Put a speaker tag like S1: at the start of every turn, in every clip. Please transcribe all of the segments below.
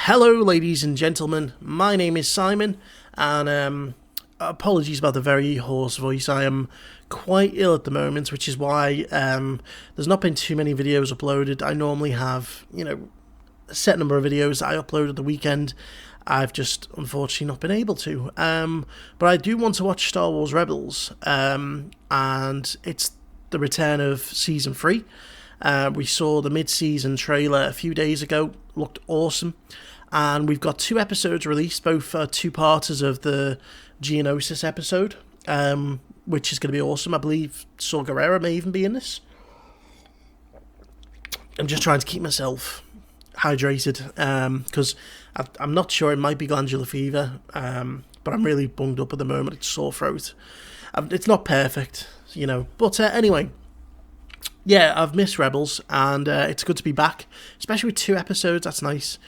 S1: Hello ladies and gentlemen, my name is Simon, and apologies about the very hoarse voice. I am quite ill at the moment, which is why there's not been too many videos uploaded. I normally have, a set number of videos that I upload at the weekend. I've just unfortunately not been able to. But I do want to watch Star Wars Rebels, and it's the return of Season 3. We saw the mid-season trailer a few days ago, looked awesome, and we've got 2 episodes released, both two-parters of the Geonosis episode, which is going to be awesome. I believe Saw Guerrera may even be in this. I'm just trying to keep myself hydrated, because I'm not sure, it might be glandular fever, but I'm really bunged up at the moment. It's sore throat. It's not perfect, but anyway. Yeah, I've missed Rebels, and it's good to be back, especially with 2 episodes. That's nice.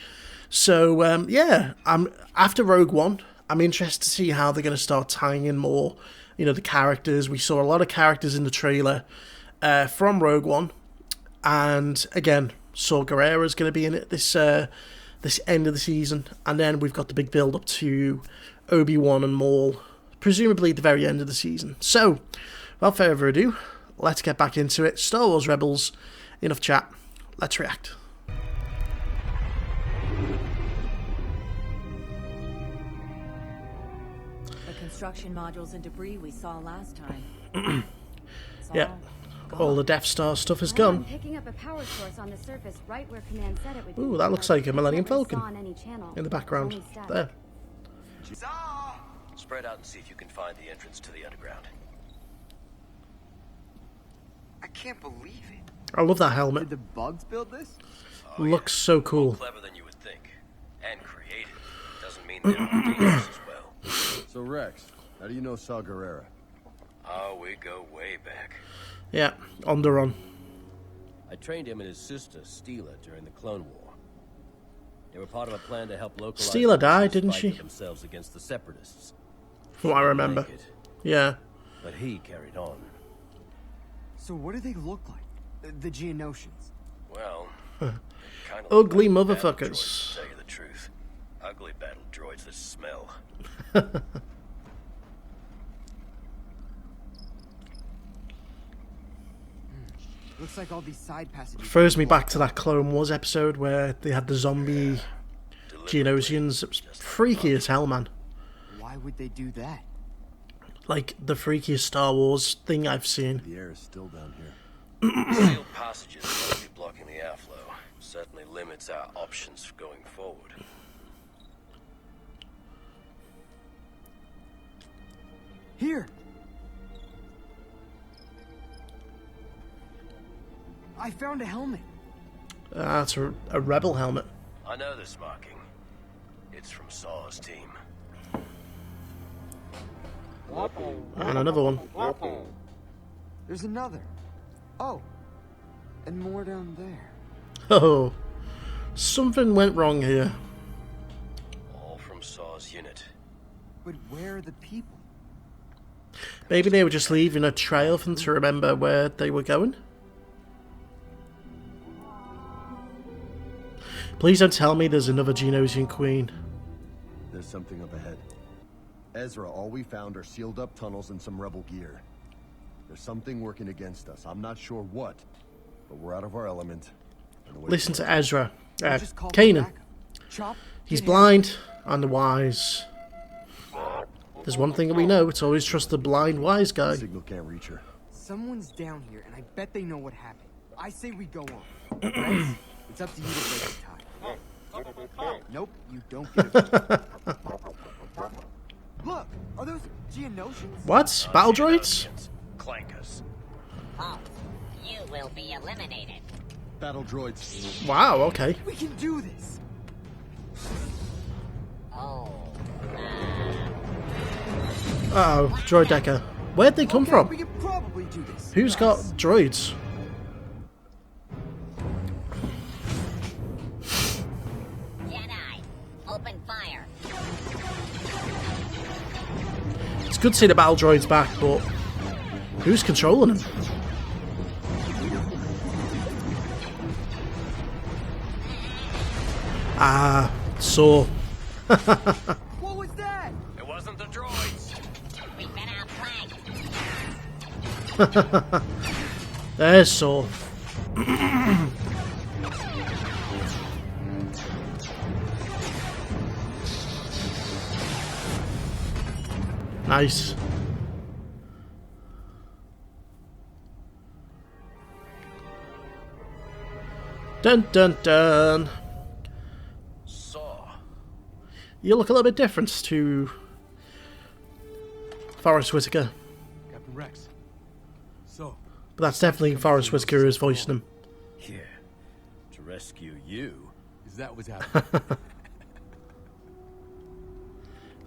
S1: So, I'm after Rogue One. I'm interested to see how they're going to start tying in more, the characters. We saw a lot of characters in the trailer from Rogue One, and again, Saw Guerrera is going to be in it this end of the season, and then we've got the big build up to Obi-Wan and Maul, presumably at the very end of the season. So, without further ado, let's get back into it. Star Wars Rebels. Enough chat. Let's react.
S2: The construction modules and debris we saw last time.
S1: Yeah. All the Death Star stuff is gone.
S3: Picking up a power source on the surface right where command said it would be.
S1: Ooh, that looks like a Millennium Falcon in the background. There.
S4: Spread out and see if you can find the entrance to the underground.
S5: I can't believe it.
S1: I love that helmet.
S5: Did the bugs build this?
S1: Looks so cool.
S4: More clever than you would think. And creative. Doesn't mean they're dangerous as well.
S6: So Rex, how do you know Saw Guerrera?
S4: Oh, we go way back.
S1: Yeah, Onderon.
S4: I trained him and his sister, Steela, during the Clone War. They were part of a plan to help localize
S1: Steela died, didn't she?
S4: themselves against the Separatists.
S1: From what I remember. Yeah.
S4: But he carried on.
S5: So what do they look like? The Geonosians?
S4: Well, kind of
S1: Ugly
S4: like
S1: motherfuckers.
S4: battle droids, to tell you the truth. Ugly battle droids that smell.
S5: Looks like all these side passages.
S1: Throws me back to that Clone Wars episode where they had the zombie Geonosians. It was freaky as hell, man.
S5: Why would they do that?
S1: Like the freakiest Star Wars thing I've seen.
S6: The air is still down here.
S4: Sealed passages must be blocking the airflow. Certainly limits our options going forward.
S5: Here! I found a helmet.
S1: That's a rebel helmet.
S4: I know this marking. It's from Saw's team.
S1: And another one.
S5: There's another. Oh. And more down there.
S1: Oh. Something went wrong here.
S4: All from Saw's unit.
S5: But where are the people?
S1: Maybe they were just leaving a trail for them to remember where they were going. Please don't tell me there's another Geonosian queen.
S6: There's something up ahead. Ezra, all we found are sealed up tunnels and some rebel gear. There's something working against us. I'm not sure what, but we're out of our element.
S1: Listen to Ezra.
S5: Just call for
S1: Kanan.
S5: backup. Chop,
S1: He's
S5: get
S1: blind and the wise. There's one thing that we know. It's always trust the blind wise guy.
S6: Signal can't reach her.
S5: Someone's down here, and I bet they know what happened. I say we go on. Rex, it's up to you to break the tie. Nope, you don't get it. Look, are those Geonosians?
S1: What? Battle droids?
S4: Clankers.
S7: Oh, you will be eliminated.
S6: Battle droids.
S1: Wow, okay.
S5: We can do this.
S7: Oh,
S1: Uh-oh, droid Decker. Where'd they come
S5: Okay,
S1: from?
S5: we can probably do this.
S1: Who's got droids?
S7: Jedi, open fire.
S1: It's good to see the battle droids back, but who's controlling them? Saw.
S5: What was that?
S4: It wasn't the droids.
S7: We've been outflanked.
S1: There's Saw. Nice. Dun dun dun.
S4: Saw.
S1: You look a little bit different to Forrest Whitaker.
S8: Captain Rex. So,
S1: But that's definitely Forrest Whitaker who's voicing him.
S4: Yeah. To rescue you.
S8: is that what's happening?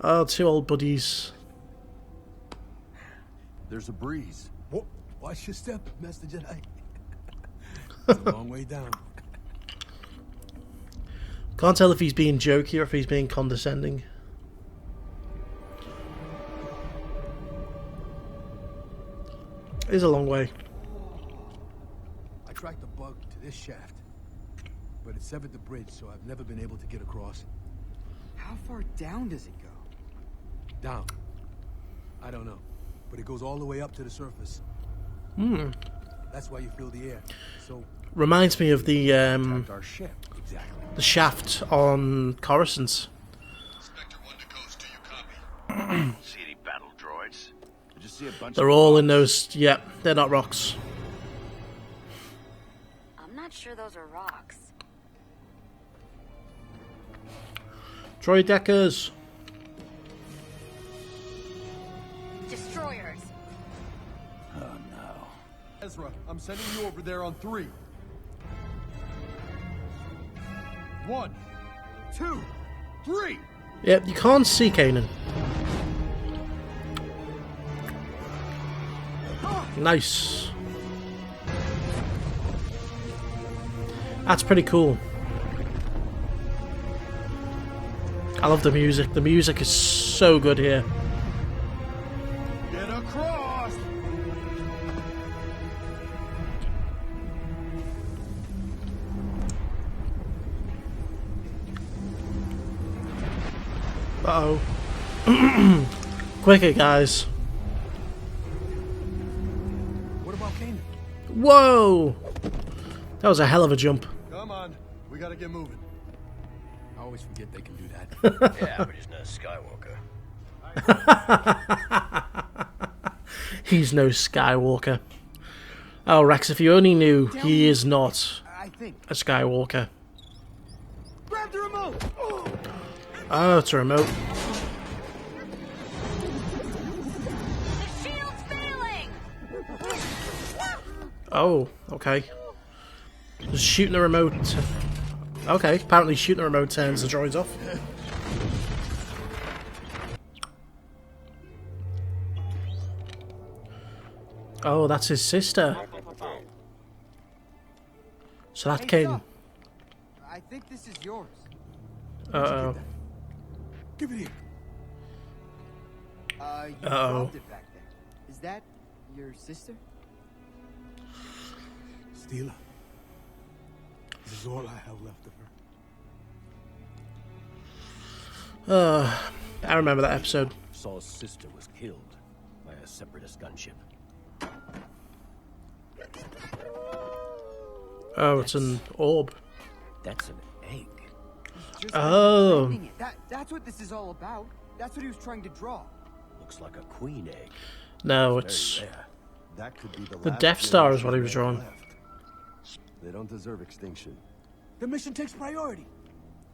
S1: Oh, two old buddies.
S6: There's a breeze.
S8: Whoa, watch your step, Master Jedi. It's a long way down.
S1: Can't tell if he's being jokey or if he's being condescending. It is a long way.
S8: I tracked the bug to this shaft, but it severed the bridge, so I've never been able to get across.
S5: How far down does it go?
S8: Down. I don't know, but it goes all the way up to the surface. That's why you feel the air. So
S1: Reminds me of the
S6: Our ship.
S8: exactly.
S1: shaft on Coruscant.
S9: Spectre 1 to Coast, do you copy? See any battle droids? I just see a bunch
S1: They're
S9: of
S1: all in
S9: rocks.
S1: those. Yeah, they're not rocks.
S3: I'm not sure those are rocks.
S1: Droid deckers.
S3: Destroyers.
S9: Oh no.
S6: Ezra, I'm sending you over there on 3. 1, 2, 3.
S1: Yep, you can't see Kanan. Nice. That's pretty cool. I love the music. The music is so good here.
S6: Get across.
S1: Uh-oh. Quicker, guys.
S8: What about Kanan?
S1: Whoa! That was a hell of a jump.
S6: Come on. We gotta get moving.
S8: I always forget they can do that.
S4: Yeah, but he's not a Skywalker.
S1: He's no Skywalker. Oh, Rex, if you only knew, he is not
S5: I think.
S1: a Skywalker.
S5: Grab the remote! Oh.
S1: Oh, it's a remote.
S3: The shield's failing!
S1: Oh, okay. Just shooting the remote. Okay, apparently shooting the remote turns the droids off. Oh, that's his sister. So that
S5: Hey,
S1: came.
S5: Saw. I think this is yours.
S1: Uh-oh.
S8: Give it here.
S5: You
S1: Uh-oh.
S5: dropped it back there. Is that your sister?
S8: Steela. This is all I have left of her.
S1: I remember that episode.
S4: Saw's sister was killed by a separatist gunship.
S1: Oh, it's an orb.
S4: That's an egg.
S5: Just
S1: Oh.
S5: explaining it. That's what this is all about. That's what he was trying to draw.
S4: Looks like a queen egg.
S1: No,
S4: Very
S1: it's...
S4: rare.
S6: That could be
S1: The
S6: last
S1: Death Star is what he was
S6: generation
S1: drawing.
S6: left. They don't deserve extinction.
S8: The mission takes priority.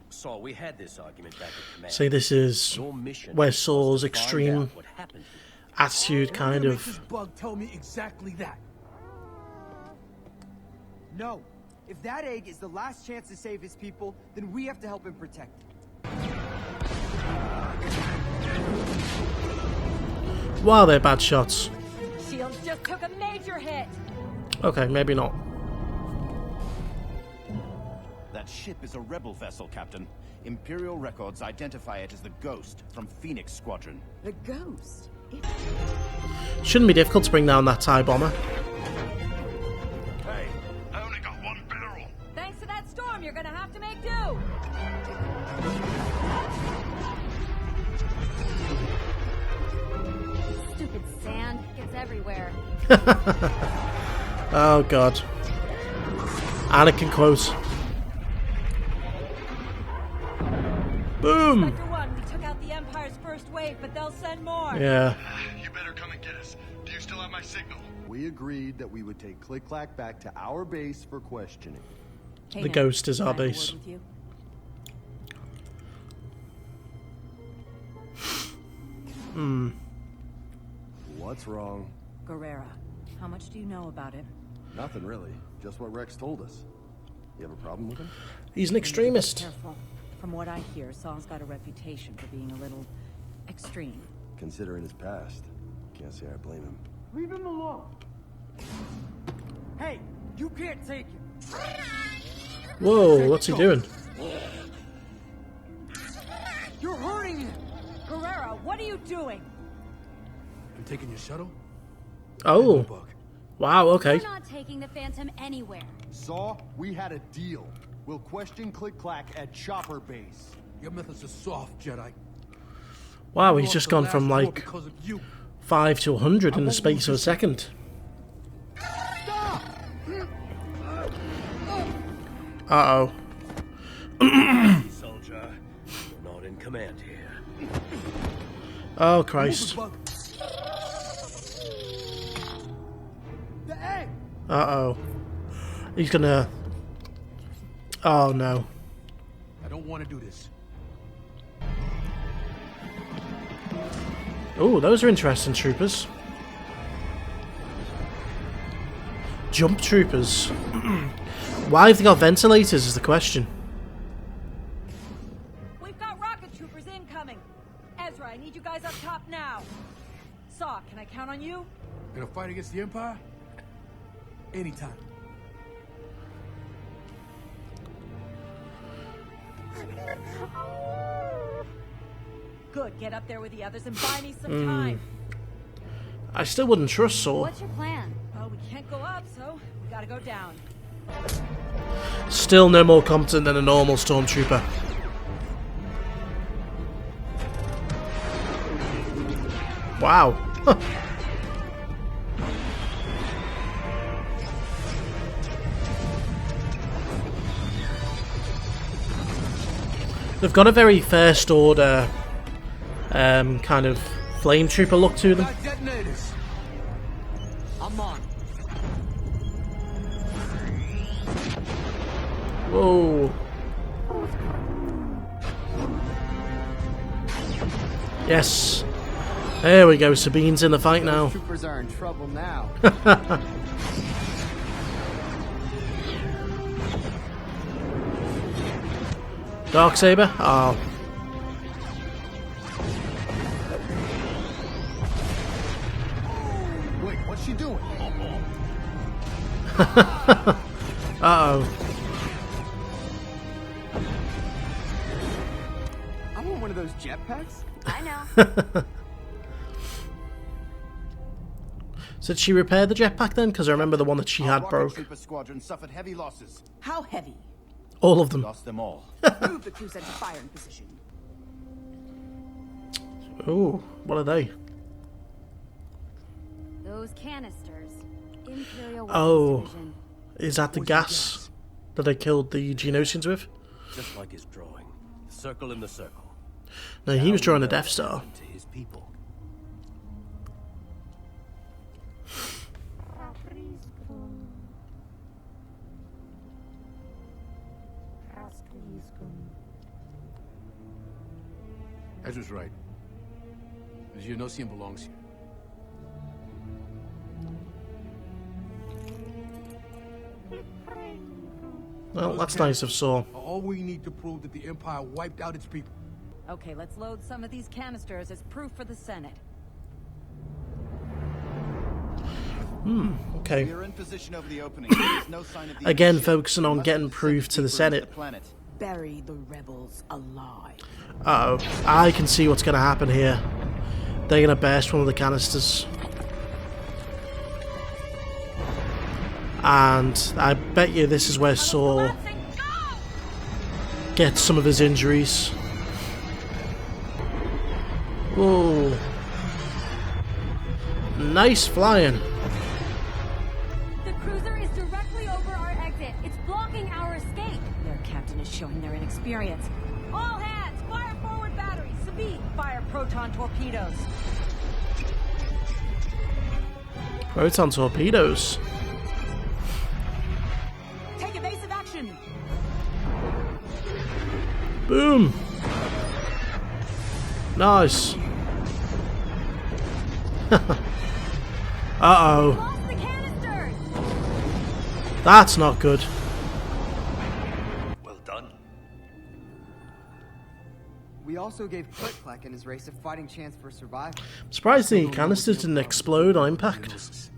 S4: Saw, we had this argument back at command.
S1: See, this is
S4: Your mission
S1: where
S4: was
S1: Saw's
S4: to find
S1: extreme
S4: out what happened here.
S1: attitude kind
S8: Make this
S1: of...
S8: bug tell me exactly that.
S5: No. If that egg is the last chance to save his people, then we have to help him protect it.
S1: Wow, they're bad shots.
S3: Shields just took a major hit.
S1: Okay, maybe not.
S9: That ship is a rebel vessel, Captain. Imperial records identify it as the Ghost from Phoenix Squadron.
S2: The ghost.
S1: Shouldn't be difficult to bring down that TIE bomber.
S9: Hey, I only got one barrel.
S3: Thanks to that storm, you're gonna have to make do. everywhere.
S1: Oh god. Anakin quote. Boom!
S2: Sector 1, we took out the Empire's first wave, but they'll send more.
S1: Yeah.
S6: You better come and get us. Do you still have my signal? We agreed that we would take Click-Clack back to our base for questioning.
S1: The ghost is our base.
S6: What's wrong?
S2: Guerrera, how much do you know about him?
S6: Nothing really. Just what Rex told us. You have a problem with him?
S1: He's an extremist.
S2: Careful. From what I hear, Saw's got a reputation for being a little extreme.
S6: Considering his past, can't say I blame him.
S5: Leave him alone. Hey, you can't take it.
S1: Whoa, what's he doing?
S5: You're hurting him.
S2: Guerrera, what are you doing?
S8: I'm taking your shuttle.
S1: Oh.
S8: Bug.
S1: Wow, okay.
S3: We're not taking the Phantom anywhere.
S6: Saw, we had a deal. We'll question Click-Clack at Chopper Base.
S8: Your methods are soft, Jedi.
S1: Wow,
S8: You
S1: he's
S8: lost
S1: just
S8: the
S1: gone
S8: last
S1: from
S8: war
S1: like
S8: because of you.
S1: 5 to 100 in the
S8: won't
S1: space of a second. Uh-oh.
S4: Soldier, you're not in command here.
S1: Oh, Christ.
S8: Bug.
S5: The egg.
S1: Uh-oh. He's gonna... Oh, no.
S8: I don't want to do this.
S1: Oh, those are interesting troopers. Jump troopers. Why have they got ventilators is the question.
S2: We've got rocket troopers incoming. Ezra, I need you guys up top now. Saw, can I count on you?
S8: Gonna fight against the Empire? Anytime.
S2: Good, get up there with the others and buy me some time.
S1: I still wouldn't trust Saw.
S3: What's your plan?
S2: Well, we can't go up, so we gotta go down.
S1: Still no more competent than a normal stormtrooper. Wow. They've got a very first order kind of flame trooper look to them.
S8: Got detonators. I'm on.
S1: Whoa. Yes. There we go, Sabine's in the fight now.
S5: Troopers are in trouble now.
S1: Darksaber? Oh.
S6: Wait, what's she doing?
S1: Uh-oh.
S5: I want one of those jetpacks.
S3: I know.
S1: So did she repair the jetpack then? Because I remember the one that she had
S9: Rocket
S1: broke.
S9: Trooper squadron suffered heavy losses.
S2: How heavy?
S1: All of them.
S9: Lost them all.
S2: Move the crew center fire in position.
S1: Oh, what are they?
S3: Those canisters. Imperial
S1: Oh.
S3: weapons division.
S1: Is that the gas that they killed the Geonosians with?
S4: Just like his drawing. The circle in the circle.
S1: No, he was drawing a Death Star.
S4: To his people.
S8: Ezra's right. The Geonosian belongs here.
S1: Well, that's nice of Saw.
S8: All we need to prove that the Empire wiped out its people.
S2: Okay, let's load some of these canisters as proof for the Senate.
S1: Okay.
S9: We're in position over the opening. There's no sign of the
S1: Again,
S9: ship.
S1: focusing on
S9: Must
S1: getting
S9: have
S1: proof to the
S9: descended
S1: Senate.
S9: deeper into the planet.
S2: Bury the rebels alive.
S1: Uh-oh. I can see what's going to happen here. They're going to burst one of the canisters. And I bet you this is where Saw gets some of his injuries. Whoa. Nice flying.
S3: The cruiser is directly over our exit. It's blocking our escape.
S2: Their captain is showing their inexperience. All hands, fire forward batteries. Sabine, fire proton torpedoes.
S1: Proton torpedoes.
S2: Take evasive action.
S1: Boom. Nice. Uh-oh.
S3: Lost the canisters.
S1: That's not good.
S10: Well done.
S5: We also gave Click-Clack and his race a fighting chance for survival.
S1: I'm surprised the canisters didn't explode on impact.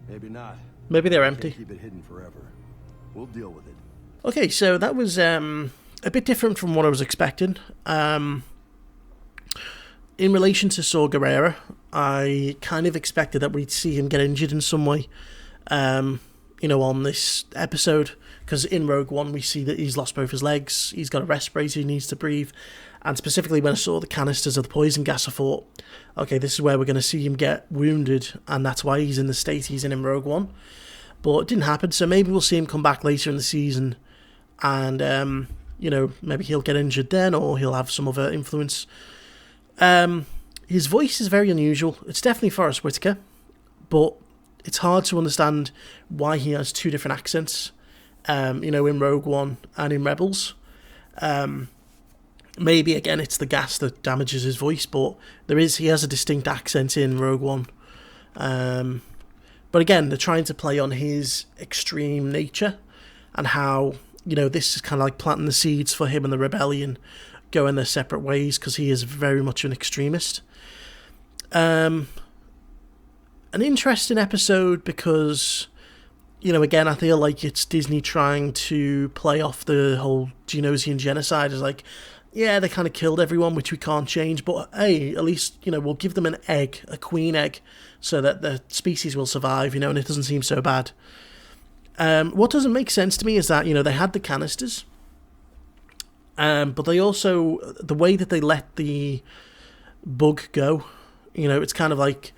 S6: Maybe not.
S1: Maybe they're
S6: Can't
S1: empty.
S6: keep it hidden forever. We'll deal with it.
S1: Okay, so that was a bit different from what I was expecting. In relation to Saw Guerrera, I kind of expected that we'd see him get injured in some way, you know, on this episode. Because in Rogue One, we see that he's lost both his legs, he's got a respirator he needs to breathe. And specifically when I saw the canisters of the poison gas, I thought, okay, this is where we're going to see him get wounded, and that's why he's in the state he's in Rogue One. But it didn't happen, so maybe we'll see him come back later in the season, and, you know, maybe he'll get injured then, or he'll have some other influence. His voice is very unusual. It's definitely Forrest Whitaker, but it's hard to understand why he has two different accents, you know, in Rogue One and in Rebels. Maybe, again, it's the gas that damages his voice, but he has a distinct accent in Rogue One. But again, they're trying to play on his extreme nature and how, you know, this is kind of like planting the seeds for him and the rebellion going their separate ways, because he is very much an extremist. An interesting episode because, you know, again, I feel like it's Disney trying to play off the whole Geonosian genocide as like, yeah, they kind of killed everyone, which we can't change, but hey, at least, you know, we'll give them an egg, a queen egg, so that the species will survive, you know, and it doesn't seem so bad. What doesn't make sense to me is that, you know, they had the canisters, but they also, the way that they let the bug go, you know, it's kind of like,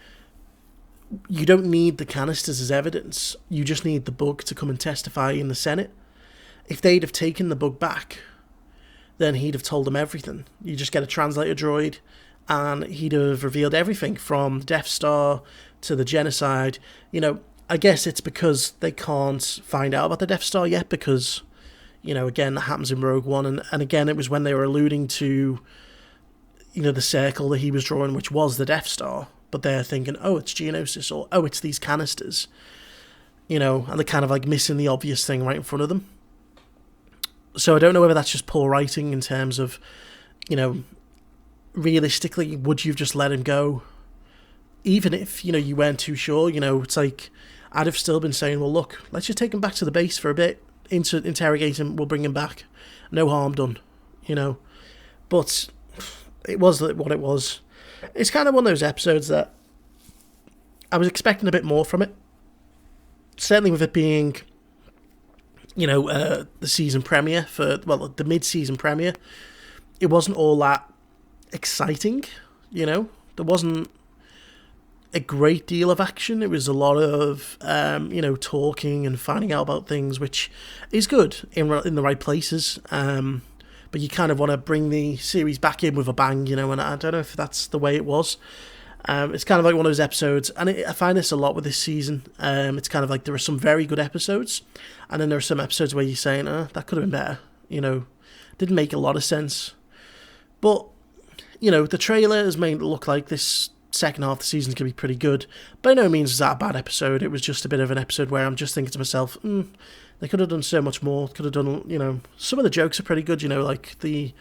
S1: you don't need the canisters as evidence, you just need the bug to come and testify in the Senate. If they'd have taken the bug back, then he'd have told them everything. You just get a translator droid, and he'd have revealed everything from the Death Star to the genocide. You know, I guess it's because they can't find out about the Death Star yet, because, you know, again, that happens in Rogue One, and again, it was when they were alluding to, you know, the circle that he was drawing, which was the Death Star, but they're thinking, oh, it's Geonosis, or oh, it's these canisters, you know, and they're kind of like missing the obvious thing right in front of them. So I don't know whether that's just poor writing in terms of, you know, realistically, would you have just let him go? Even if, you know, you weren't too sure, you know, it's like, I'd have still been saying, well, look, let's just take him back to the base for a bit, interrogate him, we'll bring him back. No harm done, you know. But it was what it was. It's kind of one of those episodes that I was expecting a bit more from it. Certainly with it being, you know, the season premiere the mid-season premiere, it wasn't all that exciting, you know. There wasn't a great deal of action. It was a lot of, you know, talking and finding out about things, which is good in the right places. But you kind of want to bring the series back in with a bang, you know, and I don't know if that's the way it was. It's kind of like one of those episodes, and I find this a lot with this season. It's kind of like there are some very good episodes, and then there are some episodes where you're saying, that could have been better, you know, didn't make a lot of sense. But, you know, the trailer has made it look like this second half of the season can be pretty good. By no means is that a bad episode. It was just a bit of an episode where I'm just thinking to myself, they could have done so much more, could have done, you know, some of the jokes are pretty good, you know, like they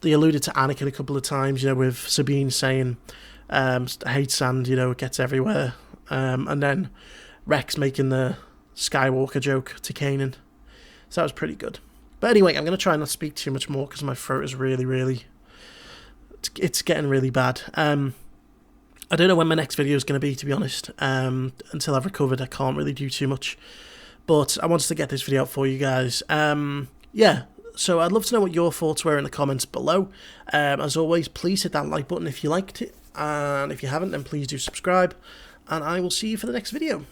S1: alluded to Anakin a couple of times, you know, with Sabine saying, I hate sand, you know, it gets everywhere. And then Rex making the Skywalker joke to Kanan. So that was pretty good. But anyway, I'm going to try and not speak too much more because my throat is really, it's getting really bad. I don't know when my next video is going to be, to be honest. Until I've recovered, I can't really do too much. But I wanted to get this video out for you guys. Yeah. So I'd love to know what your thoughts were in the comments below. As always, please hit that like button if you liked it. And if you haven't, then please do subscribe. and I will see you for the next video.